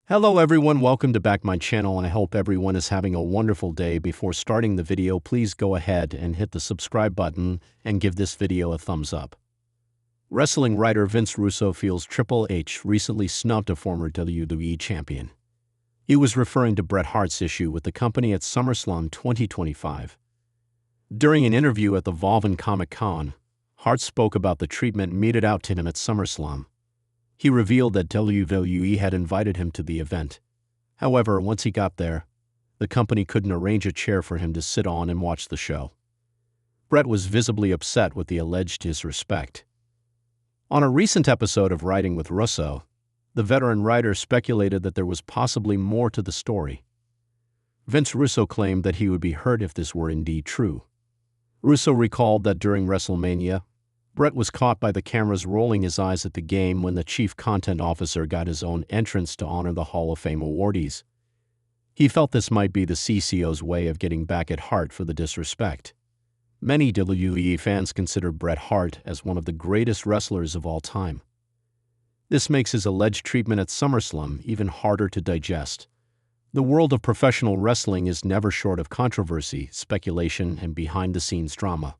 Hello everyone, welcome to back my channel and I hope everyone is having a wonderful day. Before starting the video, please go ahead and hit the subscribe button and give this video a thumbs up. Wrestling writer Vince Russo feels Triple H recently snubbed a former WWE champion. He was referring to Bret Hart's issue with the company at SummerSlam 2025. During an interview at the Volvan Comic-Con, Hart spoke about the treatment meted out to him at SummerSlam. He revealed that WWE had invited him to the event. However, once he got there, the company couldn't arrange a chair for him to sit on and watch the show. Bret was visibly upset with the alleged disrespect. On a recent episode of Writing with Russo, the veteran writer speculated that there was possibly more to the story. Vince Russo claimed that he would be hurt if this were indeed true. Russo recalled that during WrestleMania, Bret was caught by the cameras rolling his eyes at the game when the chief content officer got his own entrance to honor the Hall of Fame awardees. He felt this might be the CCO's way of getting back at Hart for the disrespect. Many WWE fans consider Bret Hart as one of the greatest wrestlers of all time. This makes his alleged treatment at SummerSlam even harder to digest. The world of professional wrestling is never short of controversy, speculation, and behind-the-scenes drama.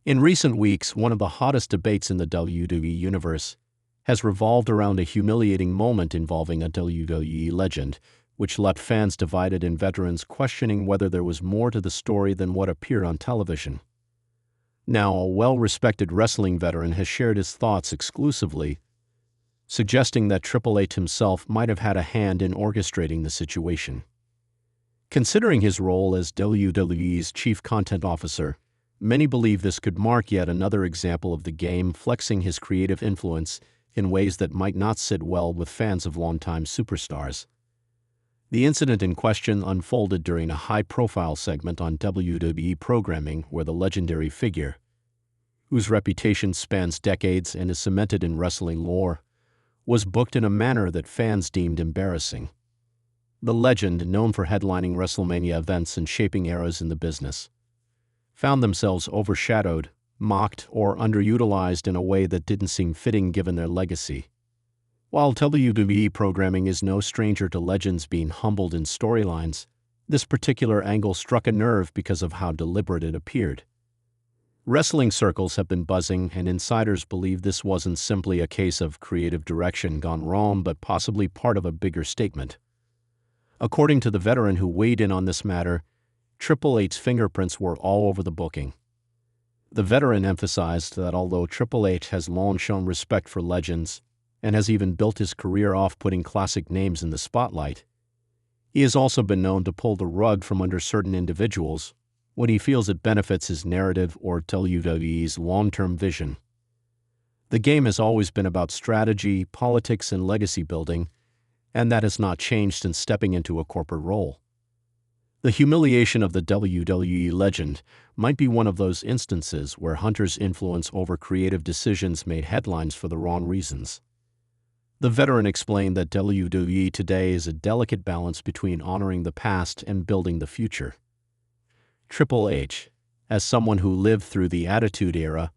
In recent weeks, one of the hottest debates in the WWE universe has revolved around a humiliating moment involving a WWE legend, which left fans divided and veterans questioning whether there was more to the story than what appeared on television. Now, a well-respected wrestling veteran has shared his thoughts exclusively, suggesting that Triple H himself might have had a hand in orchestrating the situation. Considering his role as WWE's chief content officer, many believe this could mark yet another example of the game flexing his creative influence in ways that might not sit well with fans of longtime superstars. The incident in question unfolded during a high-profile segment on WWE programming where the legendary figure, whose reputation spans decades and is cemented in wrestling lore, was booked in a manner that fans deemed embarrassing. The legend, known for headlining WrestleMania events and shaping eras in the business, found themselves overshadowed, mocked, or underutilized in a way that didn't seem fitting given their legacy. While WWE programming is no stranger to legends being humbled in storylines, this particular angle struck a nerve because of how deliberate it appeared. Wrestling circles have been buzzing, and insiders believe this wasn't simply a case of creative direction gone wrong, but possibly part of a bigger statement. According to the veteran who weighed in on this matter, Triple H's fingerprints were all over the booking. The veteran emphasized that although Triple H has long shown respect for legends and has even built his career off putting classic names in the spotlight, he has also been known to pull the rug from under certain individuals when he feels it benefits his narrative or WWE's long-term vision. The game has always been about strategy, politics, and legacy building, and that has not changed since stepping into a corporate role. The humiliation of the WWE legend might be one of those instances where Hunter's influence over creative decisions made headlines for the wrong reasons. The veteran explained that WWE today is a delicate balance between honoring the past and building the future. Triple H, as someone who lived through the Attitude Era,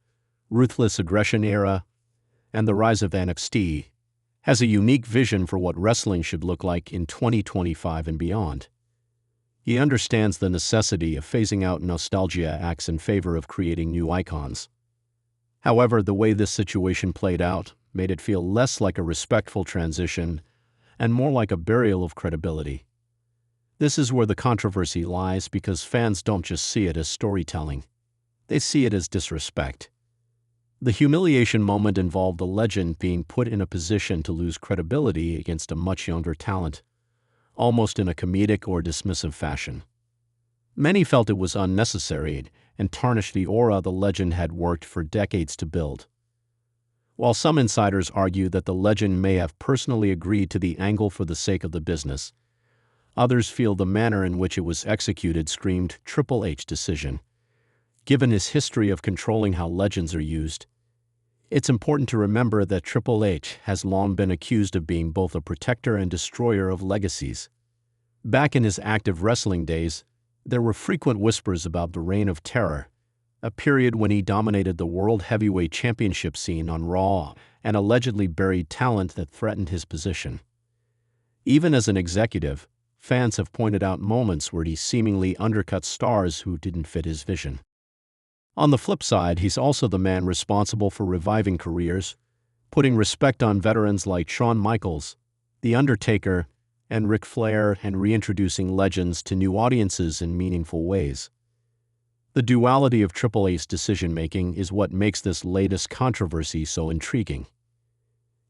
Ruthless Aggression Era, and the rise of NXT, has a unique vision for what wrestling should look like in 2025 and beyond. He understands the necessity of phasing out nostalgia acts in favor of creating new icons. However, the way this situation played out made it feel less like a respectful transition and more like a burial of credibility. This is where the controversy lies because fans don't just see it as storytelling. They see it as disrespect. The humiliation moment involved the legend being put in a position to lose credibility against a much younger talent, almost in a comedic or dismissive fashion. Many felt it was unnecessary and tarnished the aura the legend had worked for decades to build. While some insiders argue that the legend may have personally agreed to the angle for the sake of the business, others feel the manner in which it was executed screamed Triple H decision. Given his history of controlling how legends are used, it's important to remember that Triple H has long been accused of being both a protector and destroyer of legacies. Back in his active wrestling days, there were frequent whispers about the Reign of Terror, a period when he dominated the World Heavyweight Championship scene on Raw and allegedly buried talent that threatened his position. Even as an executive, fans have pointed out moments where he seemingly undercut stars who didn't fit his vision. On the flip side, he's also the man responsible for reviving careers, putting respect on veterans like Shawn Michaels, The Undertaker, and Ric Flair, and reintroducing legends to new audiences in meaningful ways. The duality of Triple H's decision-making is what makes this latest controversy so intriguing.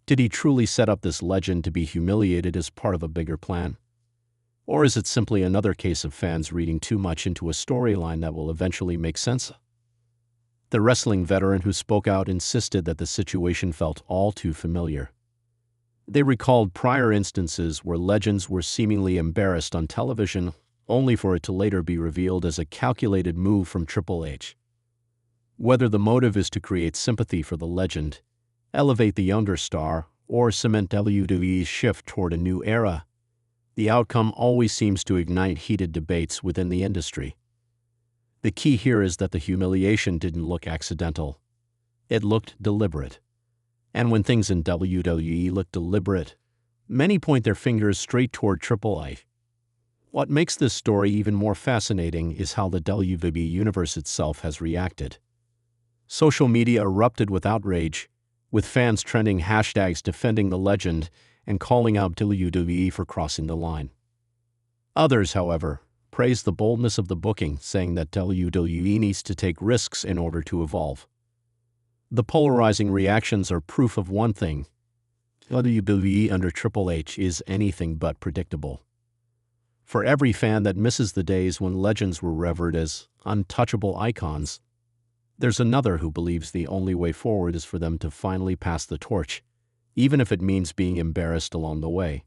Did he truly set up this legend to be humiliated as part of a bigger plan? Or is it simply another case of fans reading too much into a storyline that will eventually make sense? The wrestling veteran who spoke out insisted that the situation felt all too familiar. They recalled prior instances where legends were seemingly embarrassed on television, only for it to later be revealed as a calculated move from Triple H. Whether the motive is to create sympathy for the legend, elevate the younger star, or cement WWE's shift toward a new era, the outcome always seems to ignite heated debates within the industry. The key here is that the humiliation didn't look accidental. It looked deliberate. And when things in WWE look deliberate, many point their fingers straight toward Triple H. What makes this story even more fascinating is how the WWE universe itself has reacted. Social media erupted with outrage, with fans trending hashtags defending the legend and calling out WWE for crossing the line. Others, however, praised the boldness of the booking, saying that WWE needs to take risks in order to evolve. The polarizing reactions are proof of one thing: WWE under Triple H is anything but predictable. For every fan that misses the days when legends were revered as untouchable icons, there's another who believes the only way forward is for them to finally pass the torch, even if it means being embarrassed along the way.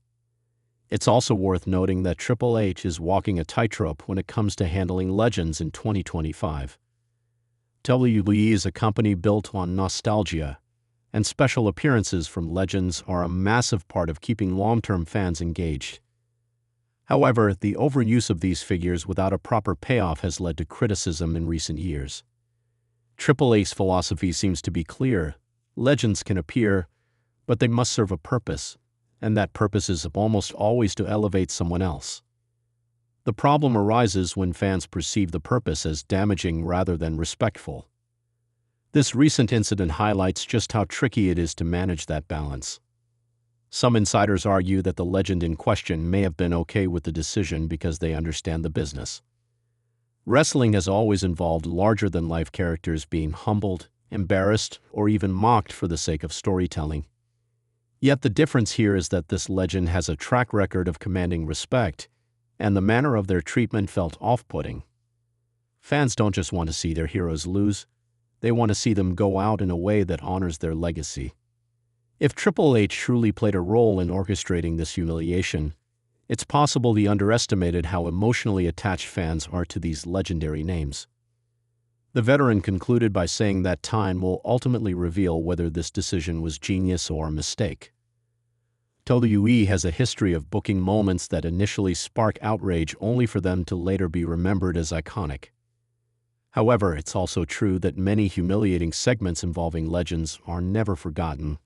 It's also worth noting that Triple H is walking a tightrope when it comes to handling legends in 2025. WWE is a company built on nostalgia, and special appearances from legends are a massive part of keeping long-term fans engaged. However, the overuse of these figures without a proper payoff has led to criticism in recent years. Triple H's philosophy seems to be clear: legends can appear, but they must serve a purpose, and that purpose is almost always to elevate someone else. The problem arises when fans perceive the purpose as damaging rather than respectful. This recent incident highlights just how tricky it is to manage that balance. Some insiders argue that the legend in question may have been okay with the decision because they understand the business. Wrestling has always involved larger-than-life characters being humbled, embarrassed, or even mocked for the sake of storytelling. Yet the difference here is that this legend has a track record of commanding respect, and the manner of their treatment felt off-putting. Fans don't just want to see their heroes lose, they want to see them go out in a way that honors their legacy. If Triple H truly played a role in orchestrating this humiliation, it's possible he underestimated how emotionally attached fans are to these legendary names. The veteran concluded by saying that time will ultimately reveal whether this decision was genius or a mistake. WWE has a history of booking moments that initially spark outrage only for them to later be remembered as iconic. However, it's also true that many humiliating segments involving legends are never forgotten,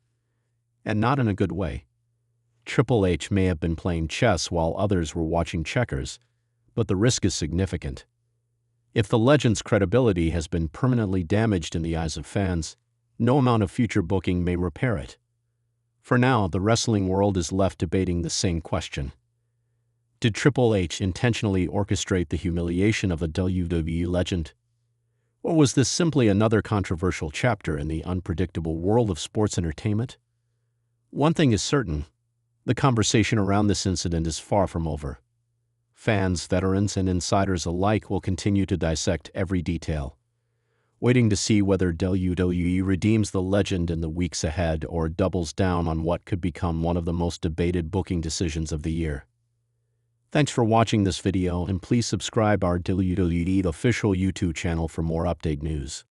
and not in a good way. Triple H may have been playing chess while others were watching checkers, but the risk is significant. If the legend's credibility has been permanently damaged in the eyes of fans, no amount of future booking may repair it. For now, the wrestling world is left debating the same question. Did Triple H intentionally orchestrate the humiliation of a WWE legend? Or was this simply another controversial chapter in the unpredictable world of sports entertainment? One thing is certain: the conversation around this incident is far from over. Fans, veterans, and insiders alike will continue to dissect every detail, waiting to see whether WWE redeems the legend in the weeks ahead or doubles down on what could become one of the most debated booking decisions of the year. Thanks for watching this video, and please subscribe our WWE official YouTube channel for more update news.